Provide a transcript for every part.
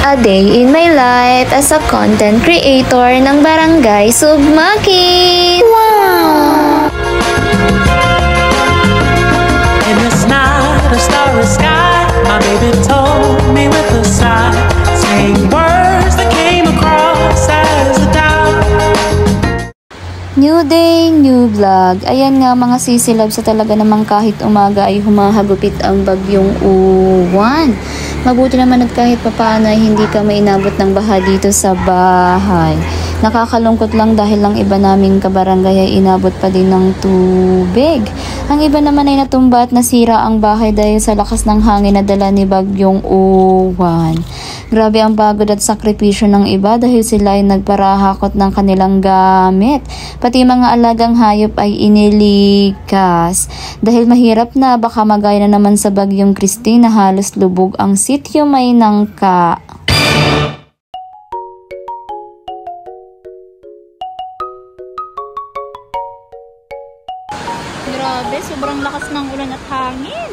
a day in my life as a content creator ng Barangay Sugmakit. Wow! In this night, a starry sky, my baby told me with a sigh, saying words that came across as a doubt. New day, new vlog. Ayan nga mga sisilab, sa talaga namang kahit umaga ay humahagupit ang bagyong Uwan. Mabuti naman at kahit papaano ay hindi kami inabot ng baha dito sa bahay. Nakakalungkot lang dahil lang iba naming kabarangay ay inabot pa din ng tubig. Ang iba naman ay natumba at nasira ang bahay dahil sa lakas ng hangin na dala ni bagyong Uwan. Grabe ang pagod at sakripisyo ng iba dahil sila ay nagparahakot ng kanilang gamit. Pati mga alagang hayop ay inilikas. Dahil mahirap na, baka magaya na naman sa bagyong Christine na halos lubog ang sityo may nangka. Grabe, sobrang lakas ng ulan at hangin.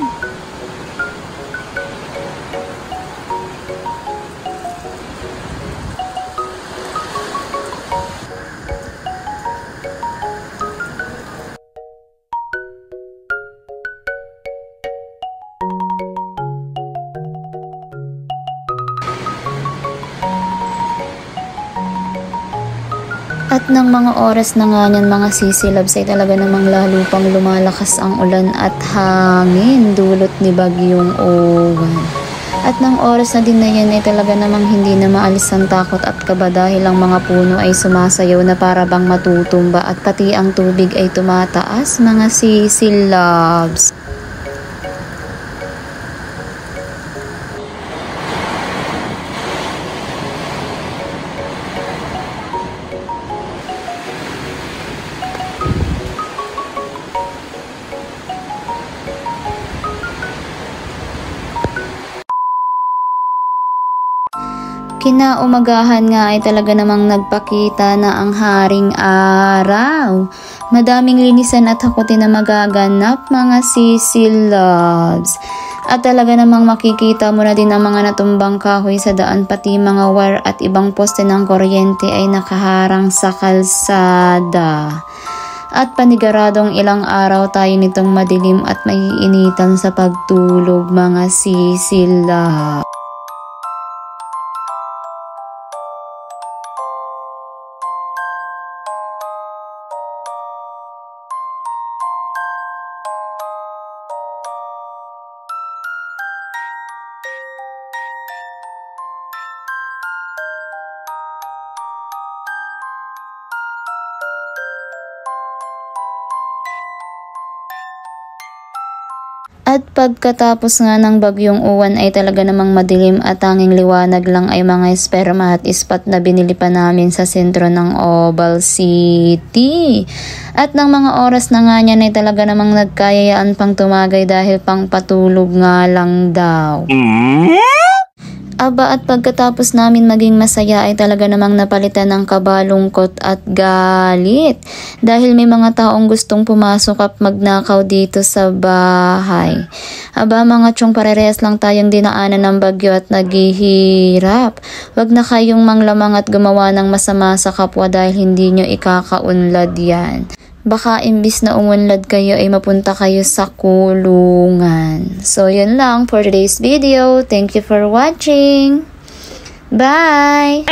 At ng mga oras na nga niyan mga sisilabs ay talaga namang lalo pang lumalakas ang ulan at hangin dulot ni bagyong Uwan. At ng oras na din na yan ay talaga namang hindi na maalis ang takot at kaba dahil ang mga puno ay sumasayaw na para bang matutumba at pati ang tubig ay tumataas mga sisilabs. Kinaumagahan nga ay talaga namang nagpakita na ang haring araw. Madaming linisan at hakutin na magaganap mga sisilabs. At talaga namang makikita mo na din ang mga natumbang kahoy sa daan, pati mga wire at ibang poste ng kuryente ay nakaharang sa kalsada. At paniguradong ilang araw tayo nitong madilim at maiinitan sa pagtulog mga sisilabs. At pagkatapos nga ng bagyong Uwan ay talaga namang madilim at tanging liwanag lang ay mga esperma at ispat na binili pa namin sa sentro ng Oval City. At ng mga oras na nga niyan ay talaga namang nagkayayaan pang tumagay dahil pang patulog nga lang daw. Aba, at pagkatapos namin maging masaya ay talaga namang napalitan ng kaba, lungkot at galit. Dahil may mga taong gustong pumasok at magnakaw dito sa bahay. Aba mga tiyong, parehas lang tayong dinaanan ng bagyo at naghihirap. Wag na kayong manglamang at gumawa ng masama sa kapwa dahil hindi nyo ikakaunlad yan. Baka imbis na umunlad kayo ay mapunta kayo sa kulungan. So yun lang for today's video. Thank you for watching. Bye!